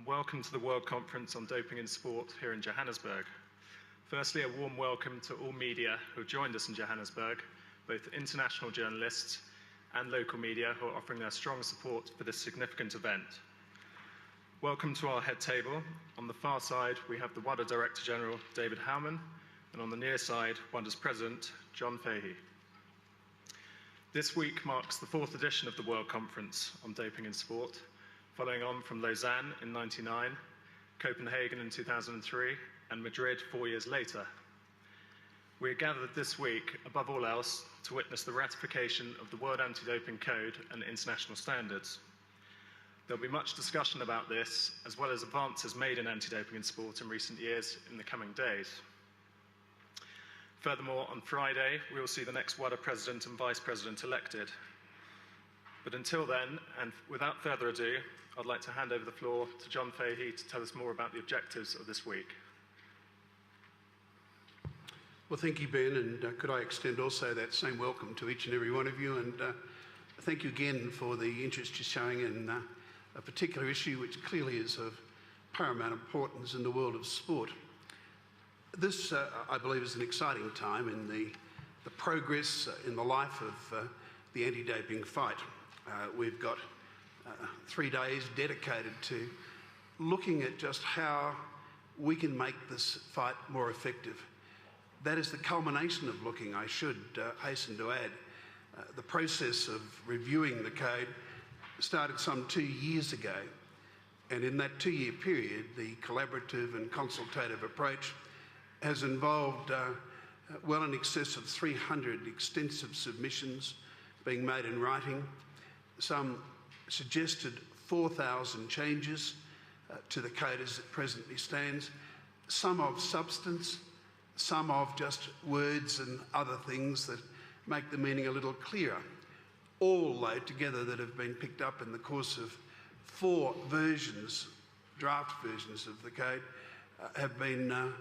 and welcome to the World Conference on Doping in Sport here in Johannesburg. Firstly, a warm welcome to all media who have joined us in Johannesburg, both international journalists and local media who are offering their strong support for this significant event. Welcome to our head table. On the far side, we have the WADA Director General, David Howman, and on the near side, WADA's President, John Fahey. This week marks the fourth edition of the World Conference on Doping in Sport, following on from Lausanne in '99, Copenhagen in 2003, and Madrid 4 years later. We are gathered this week, above all else, to witness the ratification of the World Anti-Doping Code and international standards. There will be much discussion about this, as well as advances made in anti-doping in sport in recent years in the coming days. Furthermore, on Friday, we will see the next WADA President and Vice President elected. But until then, and without further ado, I'd like to hand over the floor to John Fahey to tell us more about the objectives of this week. Well, thank you, Ben, and could I extend also that same welcome to each and every one of you, and thank you again for the interest you're showing in a particular issue which clearly is of paramount importance in the world of sport. This, I believe, is an exciting time in the progress in the life of the anti-doping fight. We've got 3 days dedicated to looking at just how we can make this fight more effective. That is the culmination of looking, I should hasten to add. The process of reviewing the code started some 2 years ago, and in that 2-year period, the collaborative and consultative approach has involved well in excess of 300 extensive submissions being made in writing. Some suggested 4,000 changes to the code as it presently stands, some of substance, some of just words and other things that make the meaning a little clearer. All, though, together that have been picked up in the course of 4 versions, draft versions of the code, have been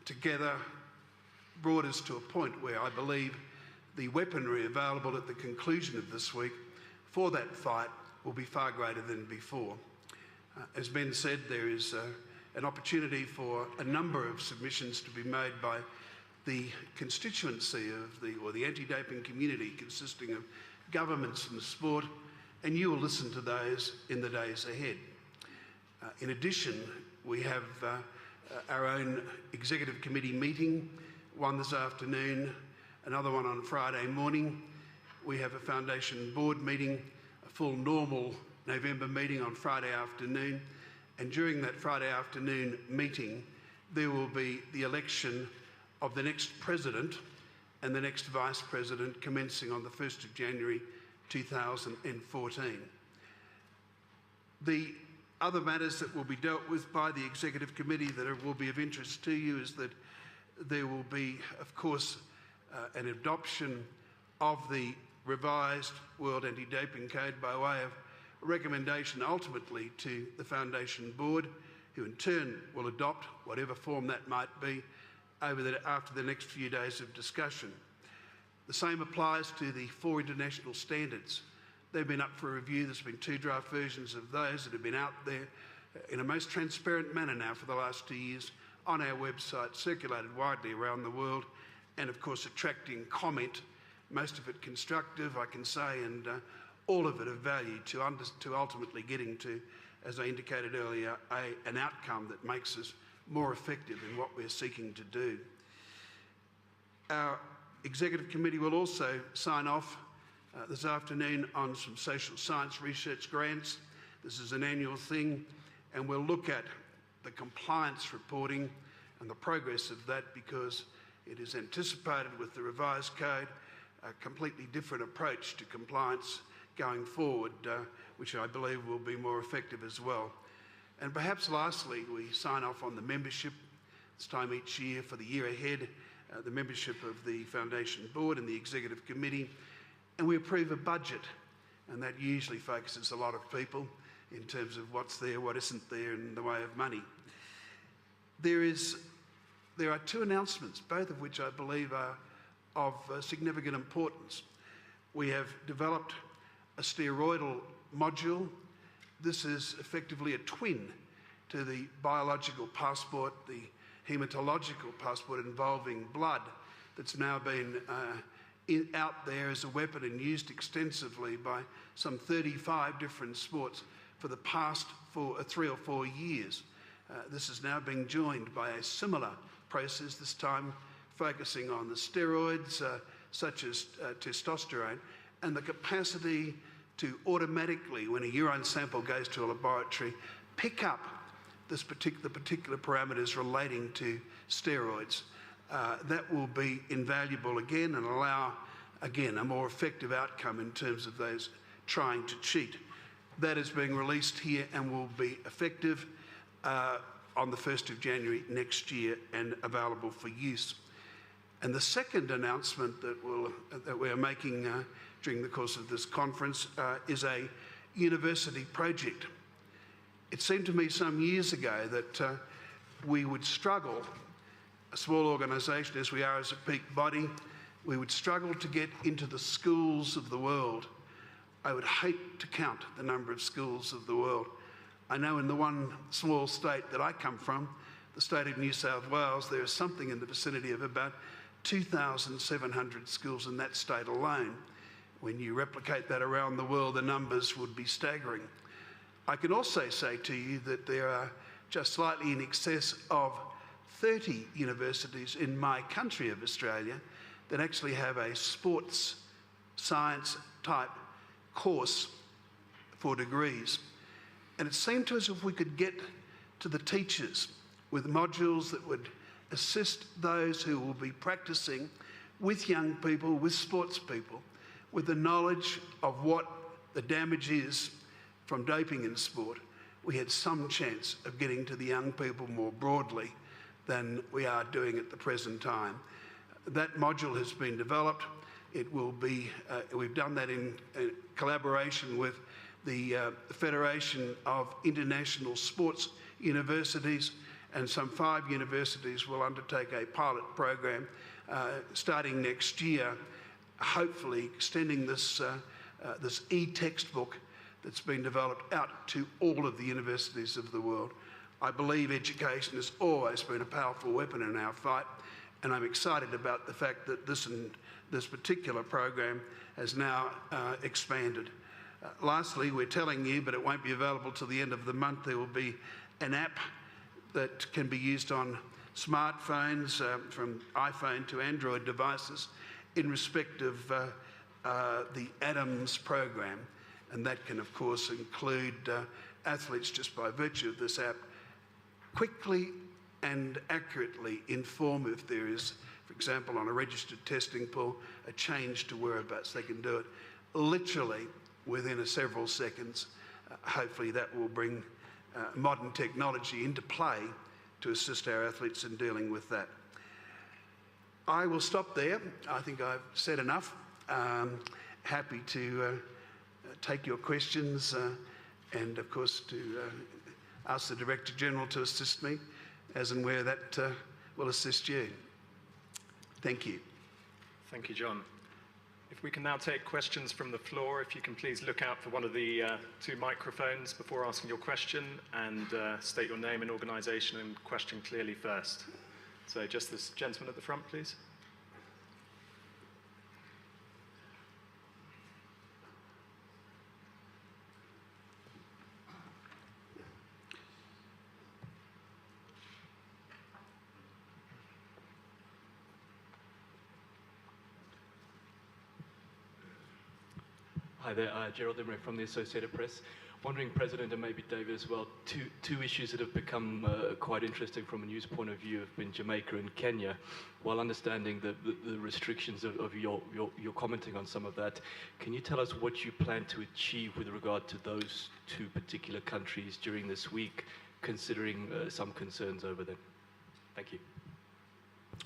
together brought us to a point where I believe the weaponry available at the conclusion of this week for that fight will be far greater than before. As Ben said, there is an opportunity for a number of submissions to be made by the constituency of the anti-doping community, consisting of governments and sport, and you will listen to those in the days ahead. In addition, we have our own executive committee meeting, one this afternoon, another one on Friday morning. We have a foundation board meeting, a full normal November meeting on Friday afternoon, and during that Friday afternoon meeting, there will be the election of the next president and the next vice president commencing on the 1st of January 2014. The other matters that will be dealt with by the Executive Committee that will be of interest to you is that there will be, of course, an adoption of the revised World Anti-Doping Code by way of recommendation ultimately to the Foundation Board, who in turn will adopt whatever form that might be after the next few days of discussion. The same applies to the 4 international standards. They've been up for review. There's been 2 draft versions of those that have been out there in a most transparent manner now for the last 2 years on our website, circulated widely around the world, and of course attracting comment, most of it constructive, I can say, and all of it of value to ultimately getting to, as I indicated earlier, an outcome that makes us more effective in what we're seeking to do. Our Executive Committee will also sign off this afternoon on some social science research grants. This is an annual thing, and we'll look at the compliance reporting and the progress of that, because it is anticipated with the revised code a completely different approach to compliance going forward, which I believe will be more effective as well. And perhaps lastly, we sign off on the membership. This time each year for the year ahead, the membership of the Foundation Board and the Executive Committee, and we approve a budget, and that usually focuses a lot of people in terms of what's there, what isn't there in the way of money. There are 2 announcements, both of which I believe are of significant importance. We have developed a steroidal module this is effectively a twin to the biological passport, the hematological passport involving blood that's now been out there as a weapon and used extensively by some 35 different sports for the past 3 or 4 years. This is now being joined by a similar process, this time focusing on the steroids such as testosterone, and the capacity to automatically, when a urine sample goes to a laboratory, pick up the particular parameters relating to steroids. That will be invaluable again and allow, again, a more effective outcome in terms of those trying to cheat. That is being released here and will be effective on the 1st of January next year and available for use. And the second announcement that we are making during the course of this conference is a university project. It seemed to me some years ago that we would struggle, a small organisation as we are as a peak body, we would struggle to get into the schools of the world. I would hate to count the number of schools of the world. I know in the one small state that I come from, the state of New South Wales, there is something in the vicinity of about 2,700 schools in that state alone. When you replicate that around the world, the numbers would be staggering. I can also say to you that there are just slightly in excess of 30 universities in my country of Australia that actually have a sports science type course for degrees. And it seemed to us if we could get to the teachers with modules that would assist those who will be practicing with young people, with sports people, with the knowledge of what the damage is from doping in sport, we had some chance of getting to the young people more broadly than we are doing at the present time. That module has been developed. It will be, we've done that in collaboration with the Federation of International Sports Universities, and some 5 universities will undertake a pilot program starting next year, hopefully extending this e-textbook that's been developed out to all of the universities of the world. I believe education has always been a powerful weapon in our fight, and I'm excited about the fact that this particular program has now expanded. Lastly, we're telling you, but it won't be available till the end of the month, there will be an app that can be used on smartphones, from iPhone to Android devices, in respect of the ADAMS program. And that can, of course, include athletes, just by virtue of this app, quickly and accurately inform if there is, for example, on a registered testing pool, a change to whereabouts. They can do it literally within several seconds. Hopefully that will bring modern technology into play to assist our athletes in dealing with that. I will stop there. I think I've said enough. Happy to take your questions and, of course, to ask the Director General to assist me as and where that will assist you. Thank you. Thank you, John. If we can now take questions from the floor, if you can please look out for one of the 2 microphones before asking your question, and state your name and organisation and question clearly first. So just this gentleman at the front, please. Hi there, Gerald Emery from the Associated Press. Wondering, President, and maybe David as well, two issues that have become quite interesting from a news point of view have been Jamaica and Kenya. While understanding the restrictions of your commenting on some of that, can you tell us what you plan to achieve with regard to those 2 particular countries during this week, considering some concerns over them? Thank you.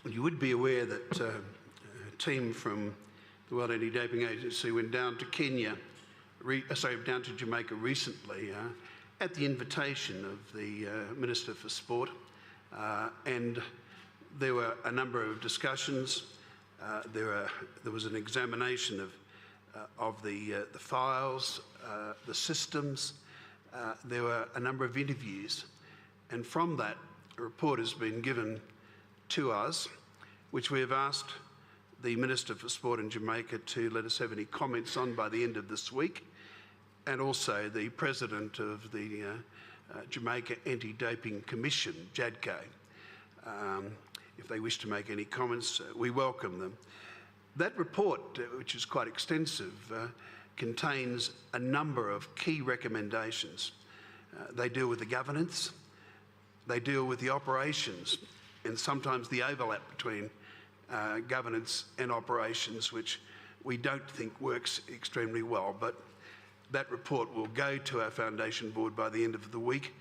Well, you would be aware that a team from the World Anti-Doping Agency went down to down to Jamaica recently at the invitation of the Minister for Sport, and there were a number of discussions. There was an examination of the files, the systems, there were a number of interviews, and from that, a report has been given to us, which we have asked the Minister for Sport in Jamaica to let us have any comments on by the end of this week, and also the President of the Jamaica Anti-Doping Commission, JADCO. If they wish to make any comments, we welcome them. That report, which is quite extensive, contains a number of key recommendations. They deal with the governance, they deal with the operations, and sometimes the overlap between governance and operations, which we don't think works extremely well. But that report will go to our Foundation Board by the end of the week.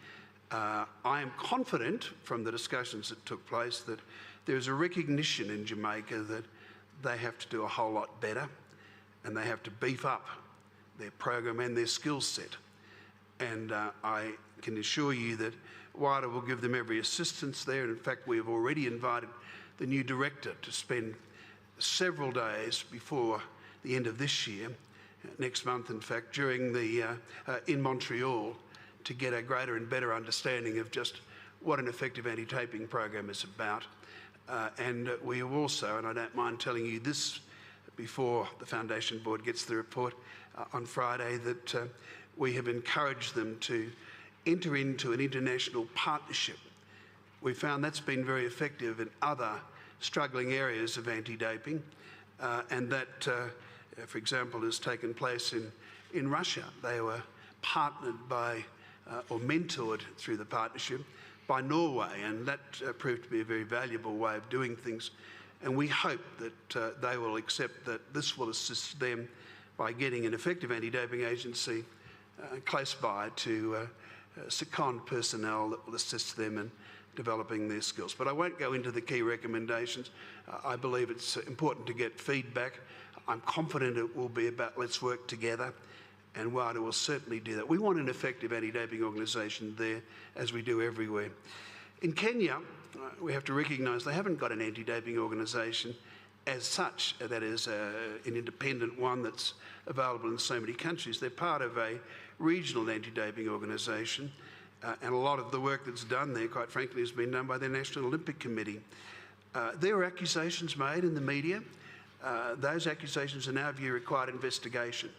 I am confident from the discussions that took place that there is a recognition in Jamaica that they have to do a whole lot better, and they have to beef up their program and their skill set. And I can assure you that WADA will give them every assistance there. And in fact, we have already invited the new director to spend several days before the end of this year, next month in fact, during the in Montreal, to get a greater and better understanding of just what an effective anti-taping program is about. And we have also, and I don't mind telling you this before the Foundation Board gets the report on Friday, that we have encouraged them to enter into an international partnership. We found that's been very effective in other struggling areas of anti-doping, and that, for example, has taken place in Russia. They were partnered by, or mentored through the partnership by Norway, and that proved to be a very valuable way of doing things. And we hope that they will accept that this will assist them by getting an effective anti-doping agency close by to second personnel that will assist them in developing their skills. But I won't go into the key recommendations. I believe it's important to get feedback. I'm confident it will be about let's work together, and WADA will certainly do that. We want an effective anti-doping organisation there, as we do everywhere. In Kenya, we have to recognise they haven't got an anti-doping organisation as such, that is an independent one that's available in so many countries. They're part of a regional anti-doping organisation, and a lot of the work that's done there, quite frankly, has been done by the National Olympic Committee. There were accusations made in the media. Those accusations, in our view, required investigation.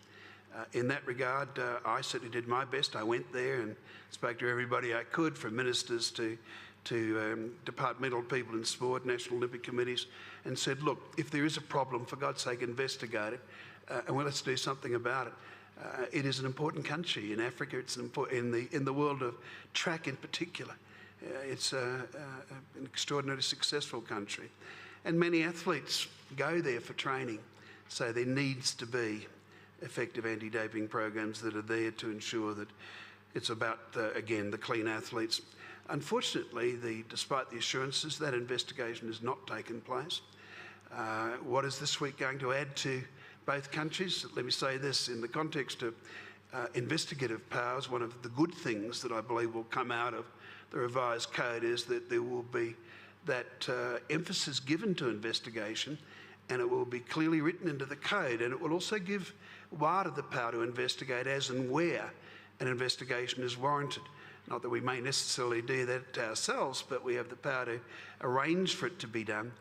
In that regard, I certainly did my best. I went there and spoke to everybody I could, from ministers to departmental people in sport, National Olympic Committees, and said, look, if there is a problem, for God's sake, investigate it, and well, let's do something about it. It is an important country in Africa. It's in the world of track in particular. It's an extraordinarily successful country, and many athletes go there for training. So there needs to be effective anti-doping programs that are there to ensure that it's about, again, the clean athletes. Unfortunately, despite the assurances, that investigation has not taken place. What is this week going to add to both countries? Let me say this, in the context of investigative powers, one of the good things that I believe will come out of the revised code is that there will be that emphasis given to investigation, and it will be clearly written into the code, and it will also give WADA the power to investigate as and where an investigation is warranted. Not that we may necessarily do that ourselves, but we have the power to arrange for it to be done.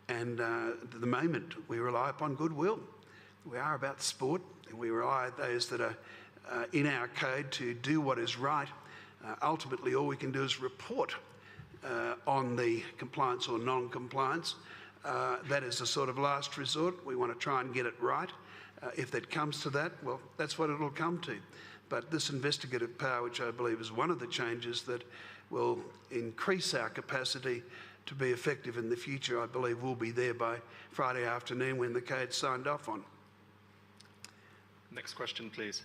And at the moment, we rely upon goodwill. We are about sport, and we rely on those that are in our code to do what is right. Ultimately, all we can do is report on the compliance or non-compliance. That is a sort of last resort. We want to try and get it right. If that comes to that, well, that's what it'll come to. But this investigative power, which I believe is one of the changes that will increase our capacity to be effective in the future, I believe will be there by Friday afternoon when the code's signed off on. Next question, please.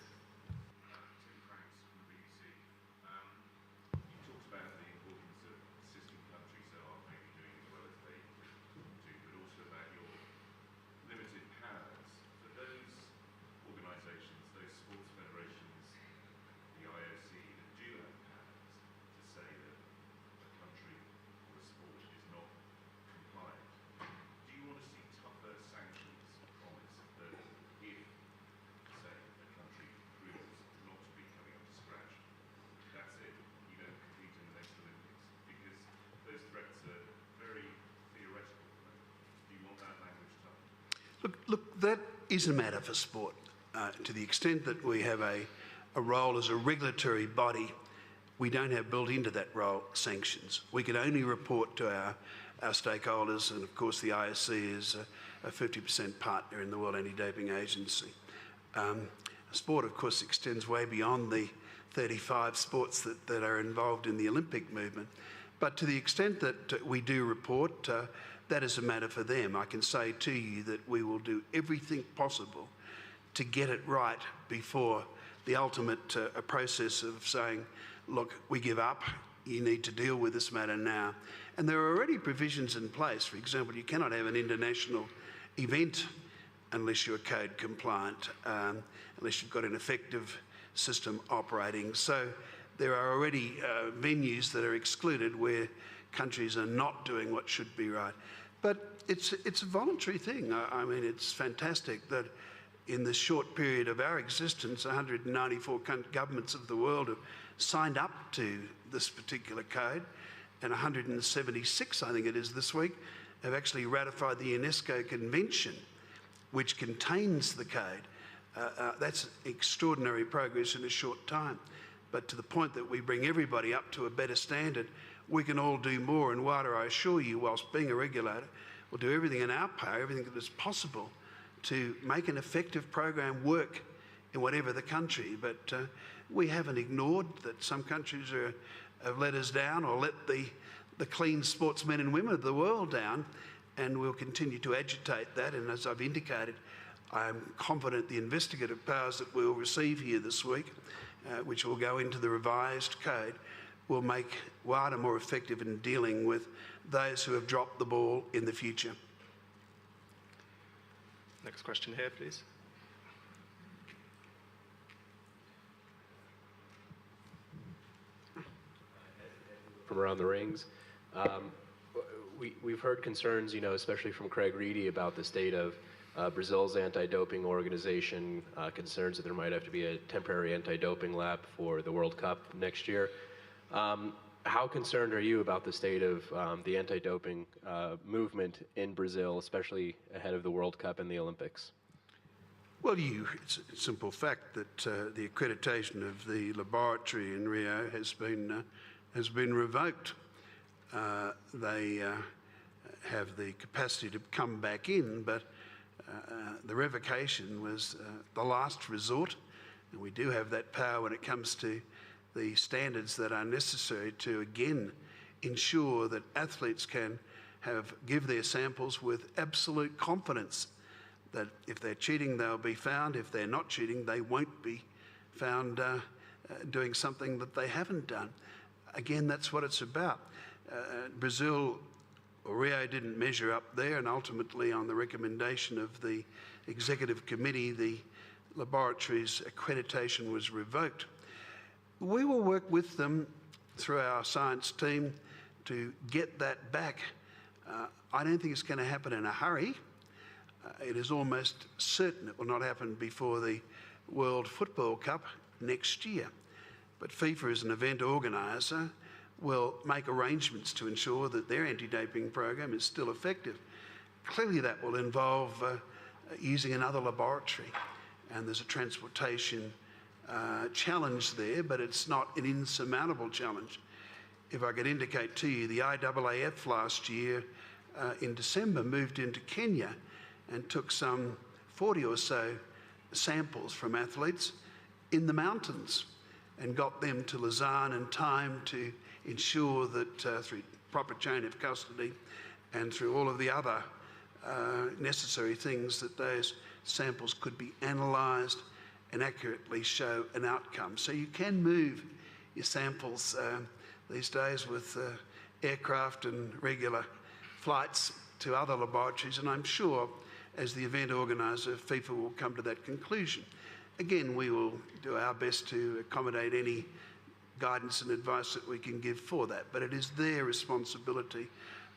Look, that is a matter for sport. To the extent that we have a role as a regulatory body, we don't have built into that role sanctions. We can only report to our stakeholders, and of course the IOC is a 50% partner in the World Anti-Doping Agency. Sport, of course, extends way beyond the 35 sports that are involved in the Olympic movement. But to the extent that we do report, that is a matter for them. I can say to you that we will do everything possible to get it right before the ultimate process of saying, look, we give up, you need to deal with this matter now. And there are already provisions in place. For example, you cannot have an international event unless you're code compliant, unless you've got an effective system operating. So there are already venues that are excluded where countries are not doing what should be right. But it's a voluntary thing. I mean, it's fantastic that in the short period of our existence, 194 governments of the world have signed up to this particular code, and 176, I think it is this week, have actually ratified the UNESCO Convention, which contains the code. That's extraordinary progress in a short time. But to the point that we bring everybody up to a better standard, we can all do more. And WADA, I assure you, whilst being a regulator, will do everything in our power, everything that is possible to make an effective program work in whatever the country. But we haven't ignored that some countries have let us down or let the clean sportsmen and women of the world down, and we'll continue to agitate that. And as I've indicated, I'm confident the investigative powers that we'll receive here this week, which will go into the revised code, will make WADA more effective in dealing with those who have dropped the ball in the future. Next question here, please. From around the rings. We've heard concerns, especially from Craig Reedy about the state of Brazil's anti-doping organization, concerns that there might have to be a temporary anti-doping lab for the World Cup next year. How concerned are you about the state of the anti-doping movement in Brazil, especially ahead of the World Cup and the Olympics? Well, it's a simple fact that the accreditation of the laboratory in Rio has been revoked. They have the capacity to come back in, but the revocation was the last resort, and we do have that power when it comes to the standards that are necessary to again ensure that athletes can give their samples with absolute confidence that if they're cheating, they'll be found. If they're not cheating, they won't be found doing something that they haven't done. Again, that's what it's about. Brazil, or Rio, didn't measure up there, and ultimately on the recommendation of the executive committee, the laboratory's accreditation was revoked. We will work with them through our science team to get that back. I don't think it's going to happen in a hurry. It is almost certain it will not happen before the World Football Cup next year. But FIFA, as an event organiser, will make arrangements to ensure that their anti-doping program is still effective. Clearly that will involve using another laboratory, and there's a transportation challenge there, but it's not an insurmountable challenge. If I could indicate to you, the IAAF last year in December moved into Kenya and took some 40 or so samples from athletes in the mountains and got them to Lausanne in time to ensure that through proper chain of custody and through all of the other necessary things that those samples could be analysed and accurately show an outcome. So you can move your samples these days with aircraft and regular flights to other laboratories, and I'm sure as the event organiser, FIFA will come to that conclusion. Again, we will do our best to accommodate any guidance and advice that we can give for that, but it is their responsibility.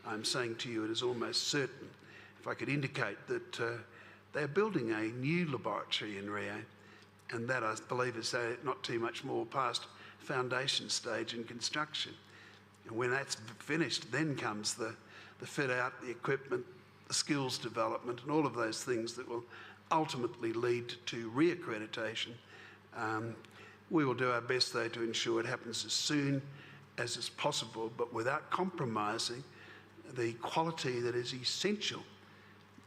I'm saying to you, it is almost certain. If I could indicate that they're building a new laboratory in Rio, and that I believe is not too much more past foundation stage in construction. And when that's finished, then comes the fit out, the equipment, skills development and all of those things that will ultimately lead to reaccreditation. We will do our best, though, to ensure it happens as soon as is possible, but without compromising the quality that is essential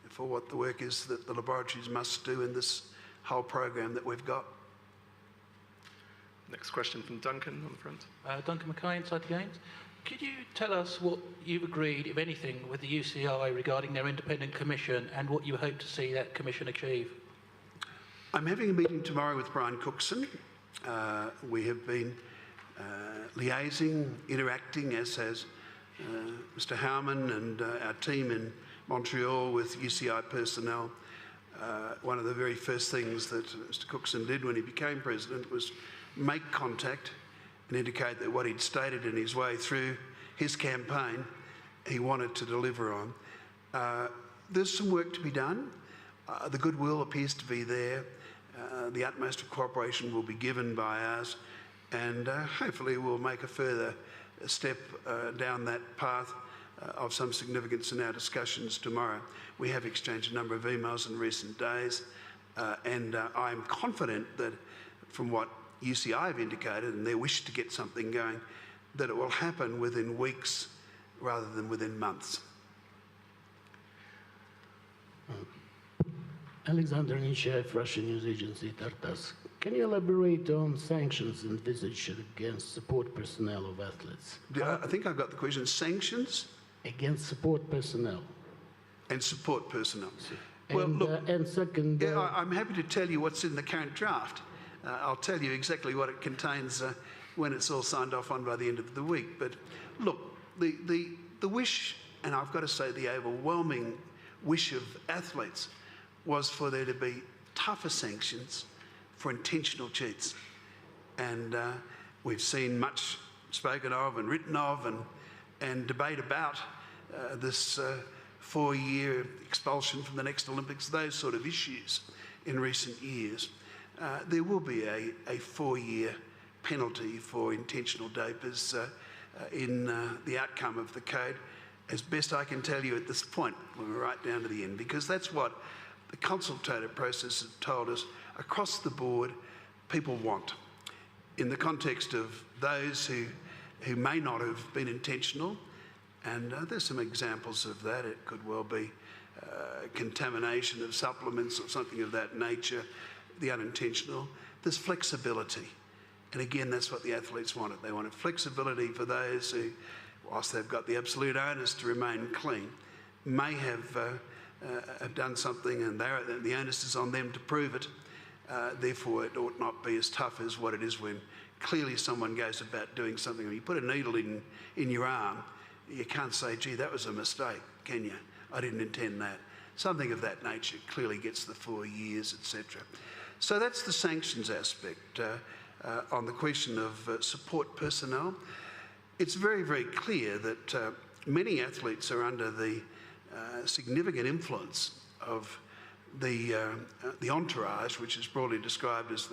for what the work is that the laboratories must do in this whole program that we've got. Next question from Duncan on the front. Duncan Mackay, Inside the Games. Could you tell us what you've agreed, if anything, with the UCI regarding their independent commission and what you hope to see that commission achieve? I'm having a meeting tomorrow with Brian Cookson. We have been liaising, interacting, as has Mr. Howman and our team in Montreal with UCI personnel. One of the very first things that Mr. Cookson did when he became president was make contact and indicate that what he'd stated in his way through his campaign, he wanted to deliver on. There's some work to be done. The goodwill appears to be there. The utmost of cooperation will be given by us, and hopefully we'll make a further step down that path of some significance in our discussions tomorrow. We have exchanged a number of emails in recent days, and I'm confident that from what UCI have indicated and their wish to get something going, that it will happen within weeks rather than within months. Alexander Nishaev, Russian news agency Tartas. Can you elaborate on sanctions envisaged against support personnel of athletes? I think I've got the question. Sanctions? Against support personnel. And support personnel. And, well, look, and second... yeah, I'm happy to tell you what's in the current draft. I'll tell you exactly what it contains when it's all signed off on by the end of the week. But look, the wish, and I've got to say the overwhelming wish of athletes, was for there to be tougher sanctions for intentional cheats. And we've seen much spoken of and written of and debate about this 4-year expulsion from the next Olympics, those sort of issues in recent years. There will be a 4-year penalty for intentional dopers in the outcome of the code, as best I can tell you at this point, when we're right down to the end, because that's what the consultative process has told us across the board people want. In the context of those who may not have been intentional, and there's some examples of that. It could well be contamination of supplements or something of that nature, the unintentional. There's flexibility. And again, that's what the athletes wanted. They wanted flexibility for those who, whilst they've got the absolute onus to remain clean, may have done something and the onus is on them to prove it. Therefore, it ought not be as tough as what it is when clearly someone goes about doing something. When you put a needle in your arm, you can't say, gee, that was a mistake, can you? I didn't intend that. Something of that nature clearly gets the 4 years, etc. So that's the sanctions aspect. On the question of support personnel, it's very, very clear that many athletes are under the significant influence of the entourage, which is broadly described as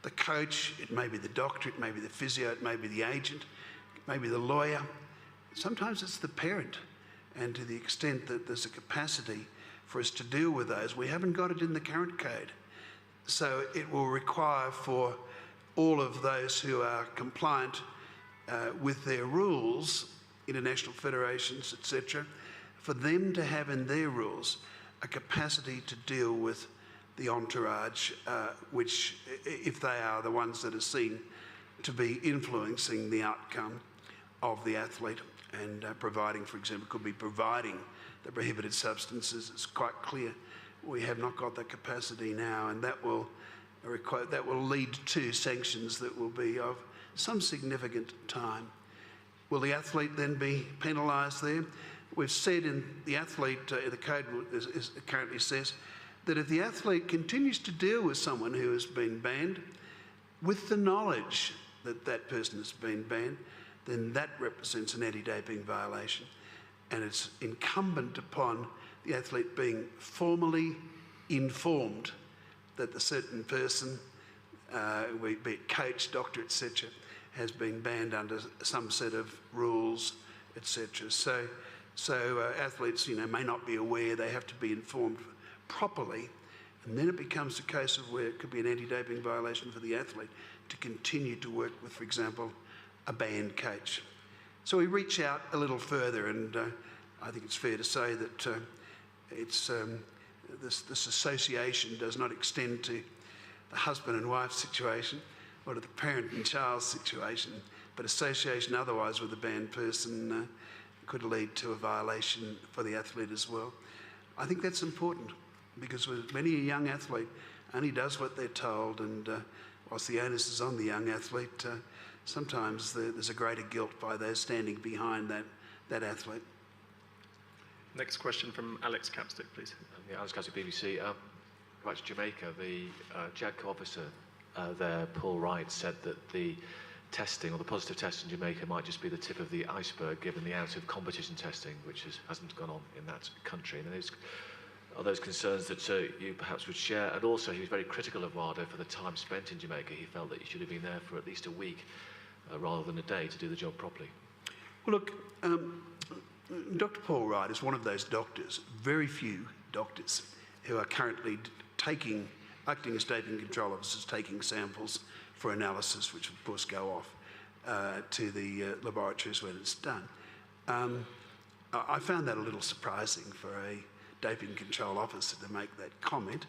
the coach. It may be the doctor, it may be the physio, it may be the agent, it may be the lawyer. Sometimes it's the parent. And to the extent that there's a capacity for us to deal with those, we haven't got it in the current code. So it will require for all of those who are compliant with their rules, international federations, etc., for them to have in their rules a capacity to deal with the entourage, which, if they are the ones that are seen to be influencing the outcome of the athlete and providing, for example, could be providing the prohibited substances. It's quite clear we have not got that capacity now, and that will lead to sanctions that will be of some significant time. Will the athlete then be penalised there? We've said in the athlete, the code currently says that if the athlete continues to deal with someone who has been banned, with the knowledge that that person has been banned, then that represents an anti-doping violation. And it's incumbent upon the athlete being formally informed that the certain person, be it coach, doctor, etc., has been banned under some set of rules, etc. So athletes, may not be aware. They have to be informed properly. And then it becomes a case of where it could be an anti-doping violation for the athlete to continue to work with, for example, a banned coach. So we reach out a little further, and I think it's fair to say that this association does not extend to the husband and wife situation or to the parent and child situation, but association otherwise with a banned person could lead to a violation for the athlete as well. I think that's important, because with many a young athlete only does what they're told, and whilst the onus is on the young athlete, sometimes there's a greater guilt by those standing behind that athlete. Next question from Alex Capstick, please. Yeah, Alex Capstick, BBC. Back to Jamaica, the JADCO officer there, Paul Wright, said that the testing, or the positive test in Jamaica, might just be the tip of the iceberg, given the amount of competition testing which hasn't gone on in that country. And are those concerns that you perhaps would share? And also, he was very critical of WADA for the time spent in Jamaica. He felt that he should have been there for at least a week rather than a day to do the job properly. Well, look, Dr. Paul Wright is one of those doctors, very few doctors, who are currently acting as doping control officers, taking samples for analysis, which of course go off to the laboratories when it's done. I found that a little surprising for a doping control officer to make that comment,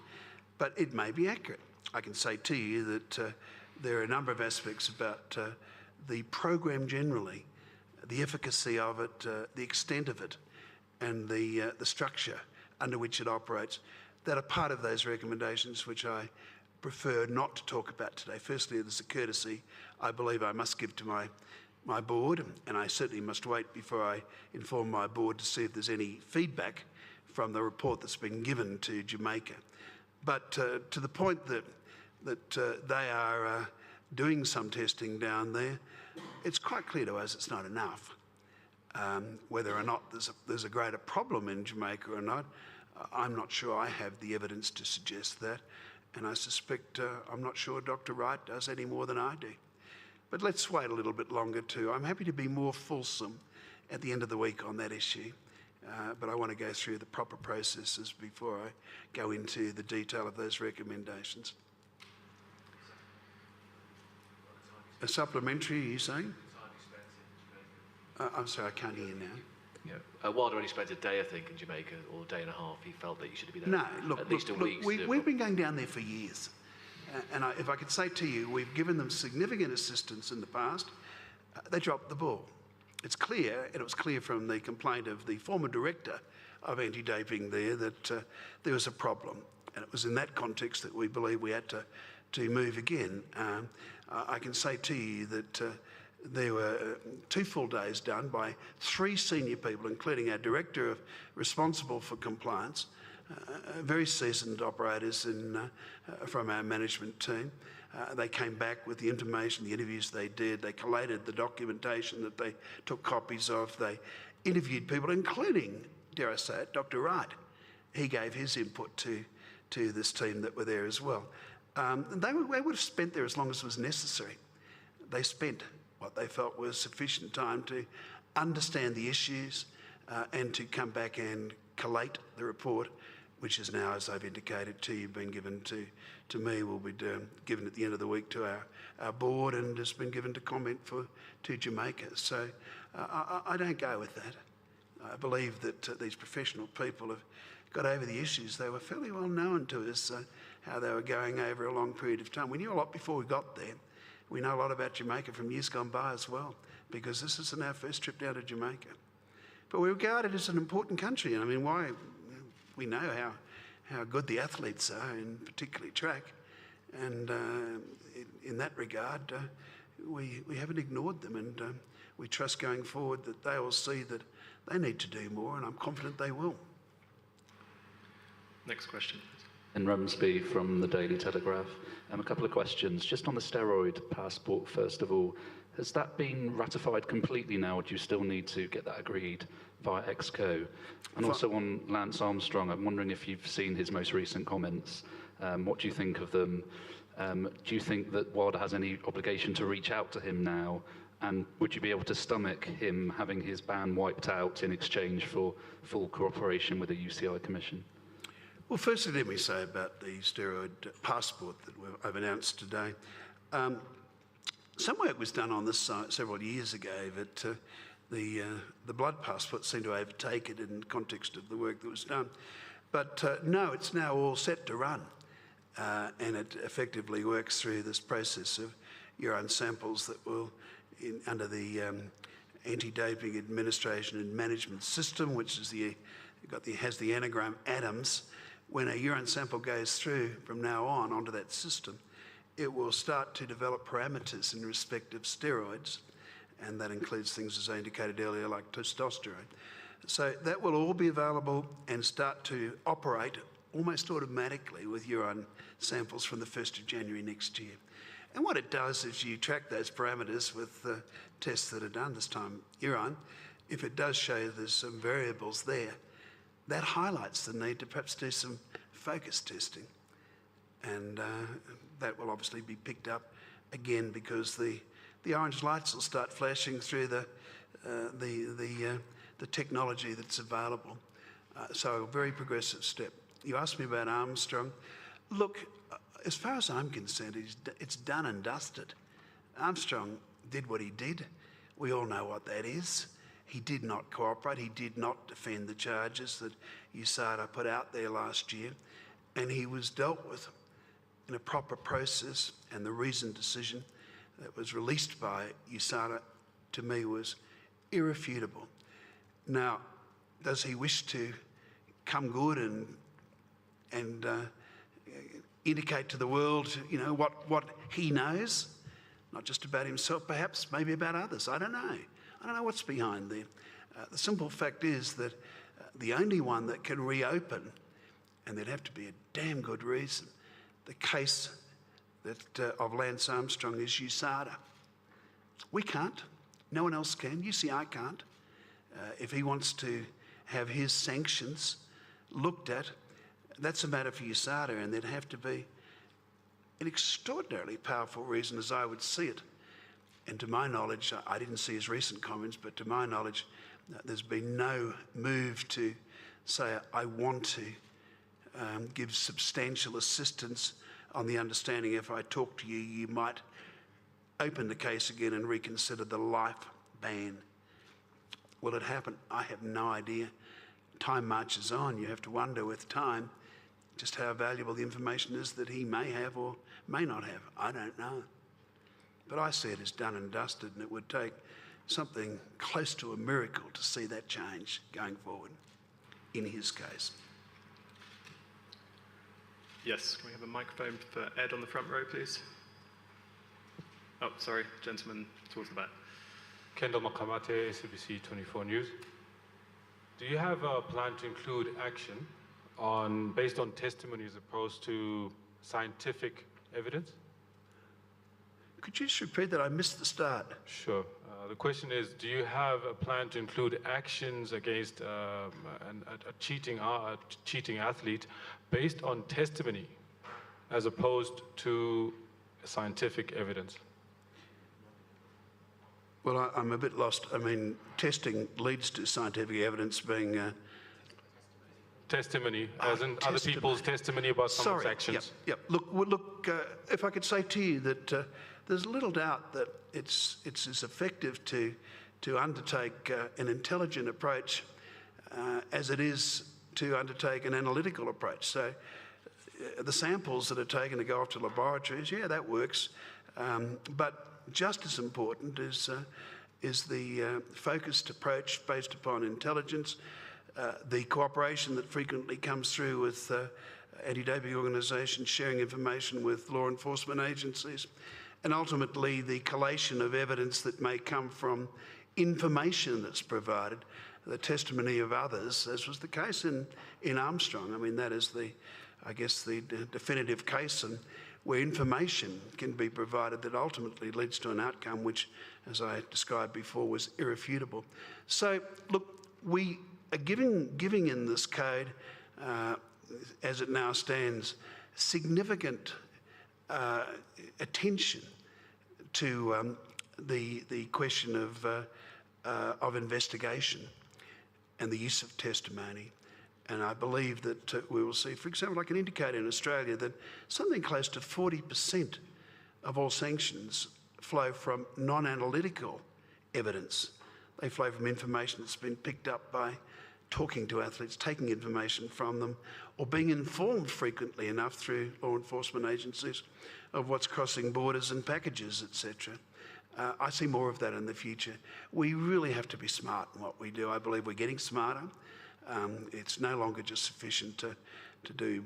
but it may be accurate. I can say to you that there are a number of aspects about the program generally, the efficacy of it, the extent of it, and the structure under which it operates, that are part of those recommendations which I prefer not to talk about today. Firstly, there's a courtesy I believe I must give to my board, and I certainly must wait before I inform my board to see if there's any feedback from the report that's been given to Jamaica. But to the point that they are doing some testing down there, it's quite clear to us it's not enough. Whether or not there's a greater problem in Jamaica or not, I'm not sure I have the evidence to suggest that, and I suspect I'm not sure Dr. Wright does any more than I do. But let's wait a little bit longer too. I'm happy to be more fulsome at the end of the week on that issue, but I want to go through the proper processes before I go into the detail of those recommendations. A supplementary, are you saying? I'm sorry, I can't hear you now. Yeah. WADA only spent a day, I think, in Jamaica, or a day and a half. He felt that you should be there No, look, at least a week. We've been going down there for years. And if I could say to you, we've given them significant assistance in the past. They dropped the ball. It's clear, and it was clear from the complaint of the former director of anti-doping there, that there was a problem. And it was in that context that we believe we had to move again. I can say to you that there were 2 full days done by 3 senior people, including our director responsible for compliance, very seasoned operators from our management team. They came back with the information, the interviews they did. They collated the documentation that they took copies of. They interviewed people, including, dare I say it, Dr. Wright. He gave his input to this team that were there as well. They would have spent there as long as was necessary. They spent what they felt was sufficient time to understand the issues and to come back and collate the report, which is now, as I've indicated to you, been given to me, will be given at the end of the week to our board, and has been given to comment to Jamaica. So I don't go with that. I believe that these professional people have got over the issues. They were fairly well known to us, how they were going over a long period of time. We knew a lot before we got there. We know a lot about Jamaica from years gone by as well, because this isn't our first trip down to Jamaica. But we regard it as an important country, and I mean, why? We know how good the athletes are, in particularly track, and in that regard, we haven't ignored them, and we trust going forward that they will see that they need to do more, and I'm confident they will. Next question. In Rumsby from the Daily Telegraph. A couple of questions. Just on the steroid passport, first of all, has that been ratified completely now, or do you still need to get that agreed via EXCO? And also on Lance Armstrong, I'm wondering if you've seen his most recent comments. What do you think of them? Do you think that WADA has any obligation to reach out to him now And would you be able to stomach him having his ban wiped out in exchange for full cooperation with the UCI Commission? Well, firstly, let me say about the steroid passport that I've announced today. Some work was done on this site several years ago, but the blood passport seemed to overtake it in the context of the work that was done. But no, it's now all set to run, and it effectively works through this process of urine samples that will, under the Anti-Doping Administration and Management System, which is has the anagram ADAMS. When a urine sample goes through from now on onto that system, it will start to develop parameters in respect of steroids, and that includes things, as I indicated earlier, like testosterone. So that will all be available and start to operate almost automatically with urine samples from the 1st of January next year. And what it does is you track those parameters with the tests that are done, this time urine. If it does show there's some variables there, that highlights the need to perhaps do some focus testing. And that will obviously be picked up again because the orange lights will start flashing through the technology that's available. So a very progressive step. You asked me about Armstrong. Look, as far as I'm concerned, it's done and dusted. Armstrong did what he did. We all know what that is. He did not cooperate. He did not defend the charges that USADA put out there last year. And he was dealt with in a proper process, and the reasoned decision that was released by USADA, to me, was irrefutable. Now, does he wish to come good and indicate to the world, you know, what he knows? Not just about himself, perhaps, maybe about others. I don't know. I don't know what's behind there. The simple fact is that the only one that can reopen, and there'd have to be a damn good reason, the case of Lance Armstrong is USADA. We can't. No one else can. UCI can't. If he wants to have his sanctions looked at, that's a matter for USADA, and there'd have to be an extraordinarily powerful reason, as I would see it. And to my knowledge, I didn't see his recent comments, but to my knowledge, there's been no move to say, I want to give substantial assistance on the understanding if I talk to you, you might open the case again and reconsider the life ban. Will it happen? I have no idea. Time marches on. You have to wonder with time just how valuable the information is that he may have or may not have. I don't know. But I see it as done and dusted, and it would take something close to a miracle to see that change going forward in his case. Yes, can we have a microphone for Ed on the front row, please? Oh, sorry, gentleman towards the back. Kendall Makamate, SABC 24 News. Do you have a plan to include action based on testimony as opposed to scientific evidence? Could you just repeat that? I missed the start. Sure. The question is, do you have a plan to include actions against a cheating athlete based on testimony as opposed to scientific evidence? Well, I'm a bit lost. I mean, testing leads to scientific evidence being... testimony, as in other people's testimony about someone's actions. Yep. Look, if I could say to you that there's little doubt that it's as effective to undertake an intelligent approach as it is to undertake an analytical approach. So the samples that are taken to go off to laboratories, yeah, that works. But just as important is the focused approach based upon intelligence, the cooperation that frequently comes through with anti-doping organisations, sharing information with law enforcement agencies, and ultimately the collation of evidence that may come from information that's provided, the testimony of others, as was the case in Armstrong. I mean, that is I guess the definitive case, and where information can be provided that ultimately leads to an outcome which, as I described before, was irrefutable. So, look, we are giving in this code, as it now stands, significant attention to the question of investigation and the use of testimony. And I believe that we will see, for example, I can indicate in Australia that something close to 40% of all sanctions flow from non-analytical evidence. They flow from information that's been picked up by talking to athletes, taking information from them, or being informed frequently enough through law enforcement agencies of what's crossing borders and packages, etc. I see more of that in the future. We really have to be smart in what we do. I believe we're getting smarter. It's no longer just sufficient to do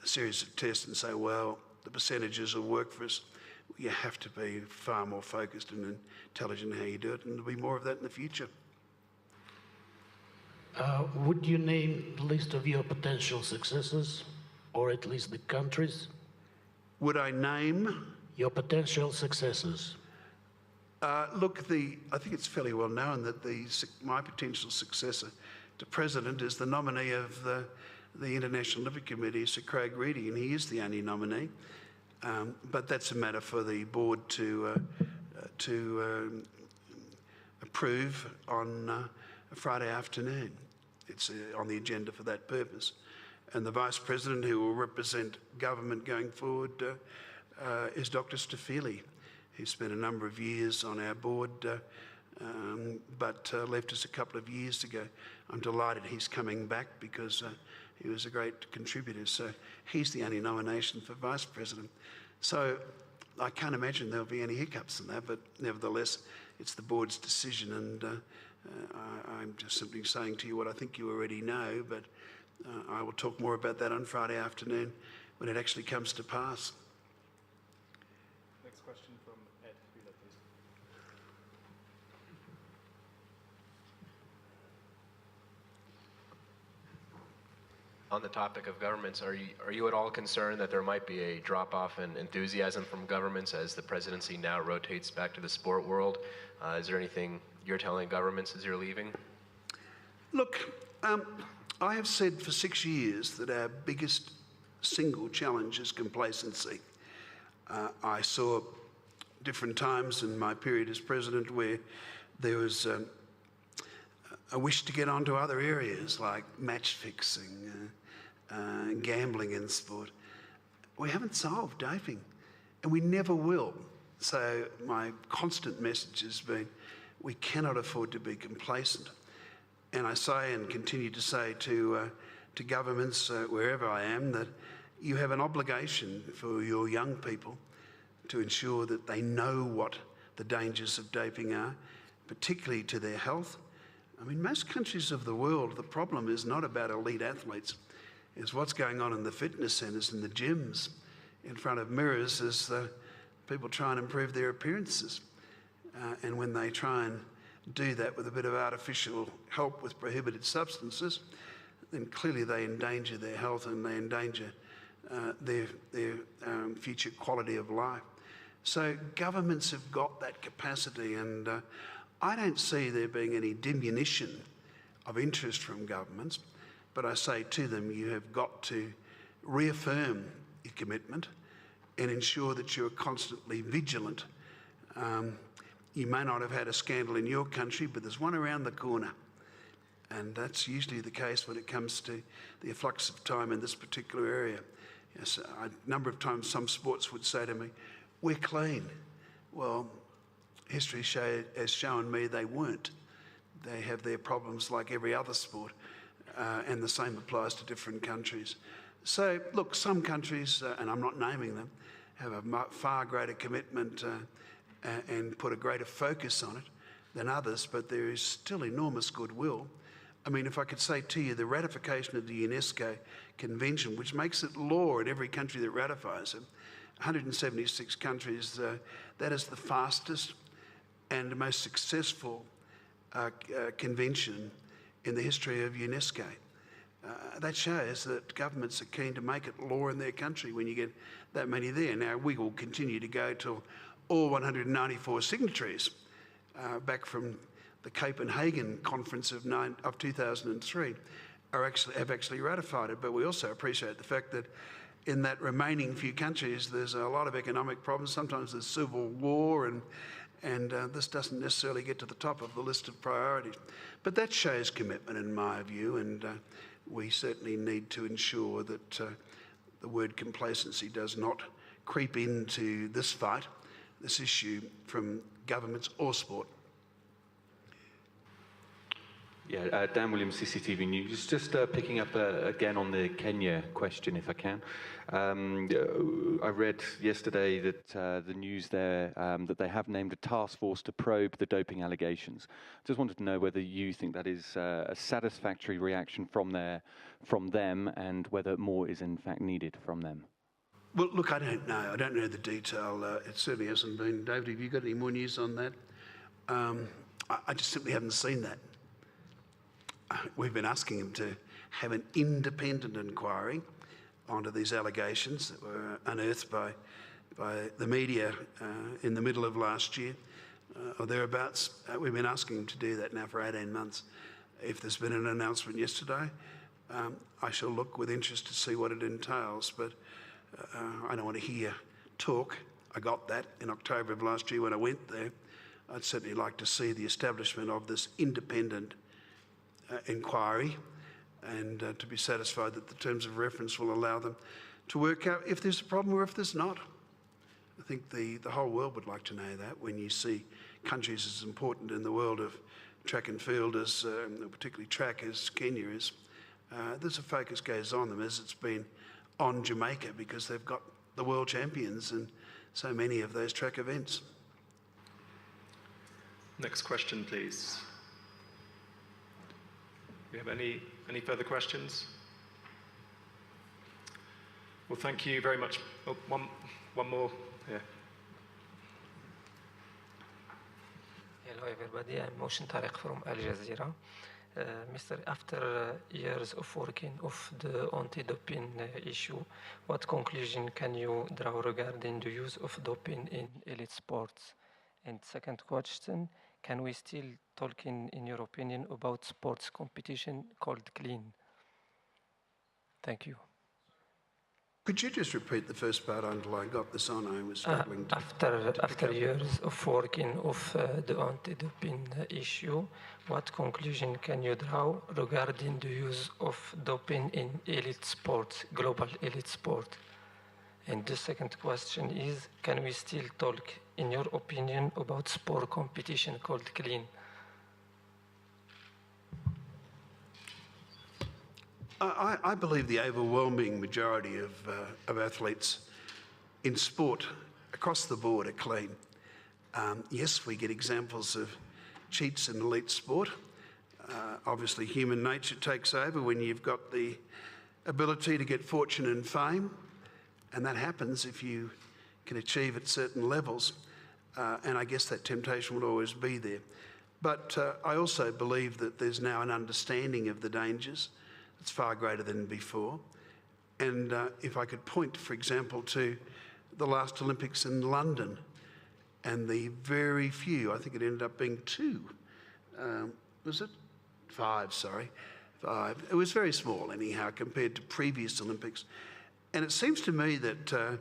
a series of tests and say, well, the percentages will work for us. You have to be far more focused and intelligent in how you do it, and there'll be more of that in the future. Would you name the list of your potential successors, or at least the countries? Would I name? Your potential successors. Look, I think it's fairly well known that my potential successor to President is the nominee of the International Olympic Committee, Sir Craig Reedy, and he is the only nominee. But that's a matter for the board to approve on a Friday afternoon. It's on the agenda for that purpose. And the Vice President who will represent government going forward is Dr. Stafili. He spent a number of years on our board, but left us a couple of years ago. I'm delighted he's coming back because he was a great contributor. So he's the only nomination for Vice President. So I can't imagine there'll be any hiccups in that, but nevertheless, it's the board's decision, and I'm just simply saying to you what I think you already know, but I will talk more about that on Friday afternoon when it actually comes to pass. Next question from Ed Wheeler, please. On the topic of governments, are you at all concerned that there might be a drop-off in enthusiasm from governments as the presidency now rotates back to the sport world? Is there anything you're telling governments as you're leaving? Look, I have said for 6 years that our biggest single challenge is complacency. I saw different times in my period as president where there was a wish to get onto other areas like match fixing, gambling in sport. We haven't solved doping, and we never will. So my constant message has been, we cannot afford to be complacent. And I say and continue to say to governments wherever I am that you have an obligation for your young people to ensure that they know what the dangers of doping are, particularly to their health. I mean, most countries of the world, the problem is not about elite athletes. It's what's going on in the fitness centres and the gyms in front of mirrors as people try and improve their appearances. And when they try and do that with a bit of artificial help with prohibited substances, then clearly they endanger their health and they endanger their future quality of life. So governments have got that capacity, and I don't see there being any diminution of interest from governments, but I say to them, you have got to reaffirm your commitment and ensure that you're constantly vigilant. You may not have had a scandal in your country, but there's one around the corner. And that's usually the case when it comes to the flux of time in this particular area. Yes, a number of times some sports would say to me, we're clean. Well, history has shown me they weren't. They have their problems like every other sport, and the same applies to different countries. So, look, some countries, and I'm not naming them, have a far greater commitment and put a greater focus on it than others, but there is still enormous goodwill. I mean, if I could say to you, the ratification of the UNESCO Convention, which makes it law in every country that ratifies it, 176 countries, that is the fastest and most successful convention in the history of UNESCO. That shows that governments are keen to make it law in their country when you get that many there. Now, we will continue to go till all 194 signatories back from the Copenhagen Conference of 2003 have actually ratified it, but we also appreciate the fact that in that remaining few countries, there's a lot of economic problems. Sometimes there's civil war, and this doesn't necessarily get to the top of the list of priorities. But that shows commitment, in my view, and we certainly need to ensure that the word complacency does not creep into this fight, this issue, from governments or sport. Yeah, Dan Williams, CCTV News. Just picking up again on the Kenya question, if I can. I read yesterday that the news there that they have named a task force to probe the doping allegations. Just wanted to know whether you think that is a satisfactory reaction from them, and whether more is in fact needed from them. Well, look, I don't know. I don't know the detail. It certainly hasn't been. David, have you got any more news on that? I just simply haven't seen that. We've been asking him to have an independent inquiry onto these allegations that were unearthed by the media in the middle of last year or thereabouts. We've been asking him to do that now for 18 months. If there's been an announcement yesterday, I shall look with interest to see what it entails, but I don't want to hear talk. I got that in October of last year when I went there. I'd certainly like to see the establishment of this independent inquiry, and to be satisfied that the terms of reference will allow them to work out if there's a problem or if there's not. I think the whole world would like to know that when you see countries as important in the world of track and field as, particularly track, as Kenya is. There's a focus goes on them, as it's been on Jamaica, because they've got the world champions in so many of those track events. Next question, please. Do we have any further questions? Well, thank you very much. Oh, one more. Yeah. Hello everybody, I'm Mohsin Tariq from Al Jazeera. After years of working of the anti-doping issue, what conclusion can you draw regarding the use of doping in elite sports? And second question, can we still talk in your opinion about sports competition called clean? Thank you. Could you just repeat the first part until I got this on? I was struggling to after years of working of the anti-doping issue, what conclusion can you draw regarding the use of doping in elite sports, global elite sport? And the second question is, can we still talk, in your opinion, about sport competition called clean? I believe the overwhelming majority of athletes in sport across the board are clean. Yes, we get examples of cheats in elite sport. Obviously, human nature takes over when you've got the ability to get fortune and fame, and that happens if you can achieve at certain levels. And I guess that temptation will always be there. But I also believe that there's now an understanding of the dangers. It's far greater than before. And if I could point, for example, to the last Olympics in London and the very few, I think it ended up being 2, was it? 5, sorry. 5. It was very small anyhow compared to previous Olympics. And it seems to me that, to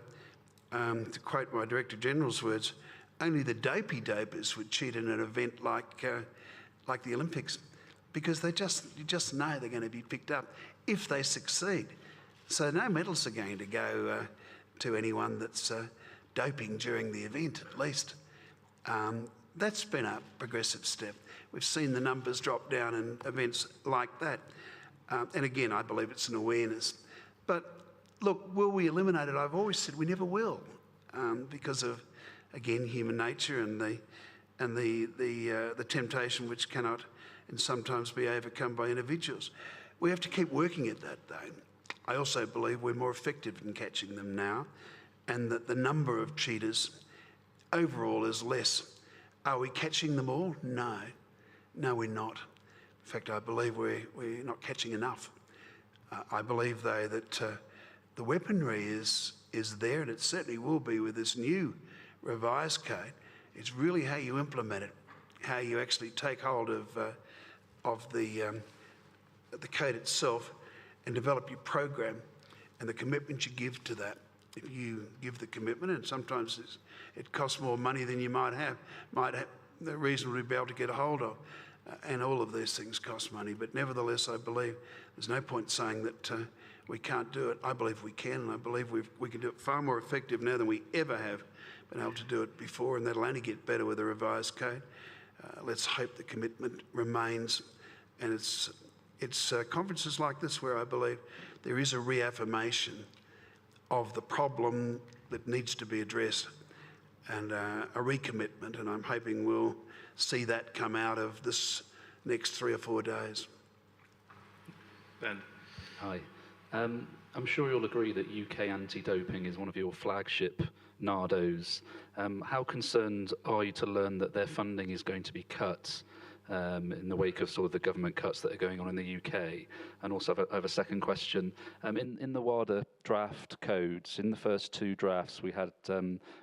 quote my Director General's words, only the dopey dopers would cheat in an event like the Olympics, because you just know they're going to be picked up if they succeed. So no medals are going to go to anyone that's doping during the event, at least. That's been a progressive step. We've seen the numbers drop down in events like that. And again, I believe it's an awareness. But look, will we eliminate it? I've always said we never will, because of, again, human nature and the temptation which cannot and sometimes be overcome by individuals. We have to keep working at that, though. I also believe we're more effective in catching them now, and that the number of cheaters overall is less. Are we catching them all? No. No, we're not. In fact, I believe we're not catching enough. I believe, though, that the weaponry is there, and it certainly will be with this new revised code. It's really how you implement it, how you actually take hold of the code itself and develop your program and the commitment you give to that. If you give the commitment, and sometimes it costs more money than you might have reasonably be able to get a hold of, and all of these things cost money. But nevertheless, I believe there's no point saying that we can't do it. I believe we can, and I believe we can do it far more effective now than we ever have been able to do it before, and that'll only get better with a revised code. Let's hope the commitment remains, and it's conferences like this where I believe there is a reaffirmation of the problem that needs to be addressed, and a recommitment, and I'm hoping we'll see that come out of this next 3 or 4 days. Ben. Hi. I'm sure you'll agree that UK anti-doping is one of your flagship NARDOs. How concerned are you to learn that their funding is going to be cut in the wake of sort of the government cuts that are going on in the UK? And also I have a second question. In the WADA draft codes, in the first 2 drafts, we had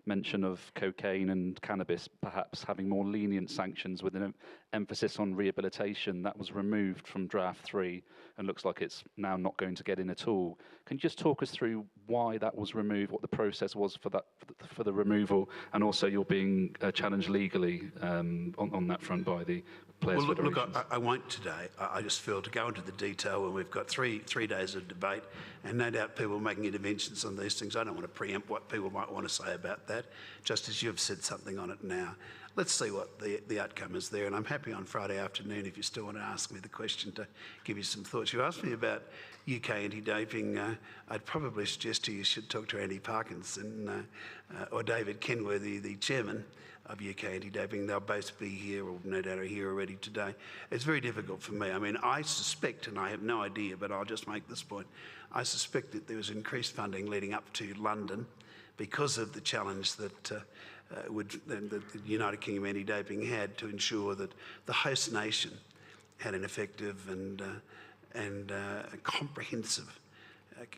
mention of cocaine and cannabis perhaps having more lenient sanctions with an emphasis on rehabilitation. That was removed from draft 3 and looks like it's now not going to get in at all. Can you just talk us through why that was removed, what the process was for that, for the removal, and also you're being challenged legally on that front by the players' federations? Look, I won't today. I just feel to go into the detail when we've got three days of debate, and no doubt people making interventions on these things. I don't want to preempt what people might want to say about that, just as you've said something on it now. Let's see what the outcome is there, and I'm happy on Friday afternoon if you still want to ask me the question to give you some thoughts. You asked me about UK anti-doping. I'd probably suggest to you should talk to Andy Parkinson or David Kenworthy, the chairman of UK anti-doping. They'll both be here, or no doubt are here already today. It's very difficult for me. I mean, I suspect, and I have no idea, but I'll just make this point, I suspect that there was increased funding leading up to London because of the challenge that the United Kingdom anti-doping had to ensure that the host nation had an effective and comprehensive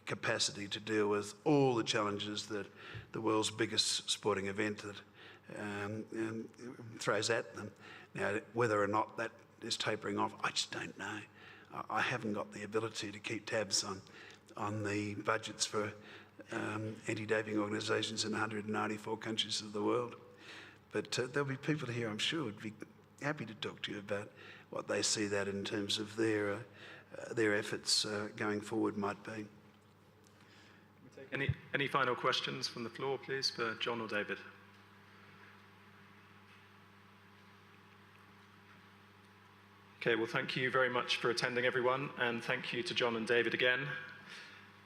capacity to deal with all the challenges that the world's biggest sporting event that throws at them. Now, whether or not that is tapering off, I just don't know. I haven't got the ability to keep tabs on the budgets for anti-doping organisations in 194 countries of the world. But there'll be people here, I'm sure, would be happy to talk to you about what they see that in terms of their efforts going forward might be. Any final questions from the floor, please, for John or David? Okay, well, thank you very much for attending, everyone, and thank you to John and David again.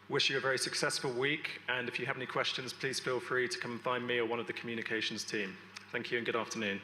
Wish you a very successful week, and if you have any questions, please feel free to come and find me or one of the communications team. Thank you and good afternoon.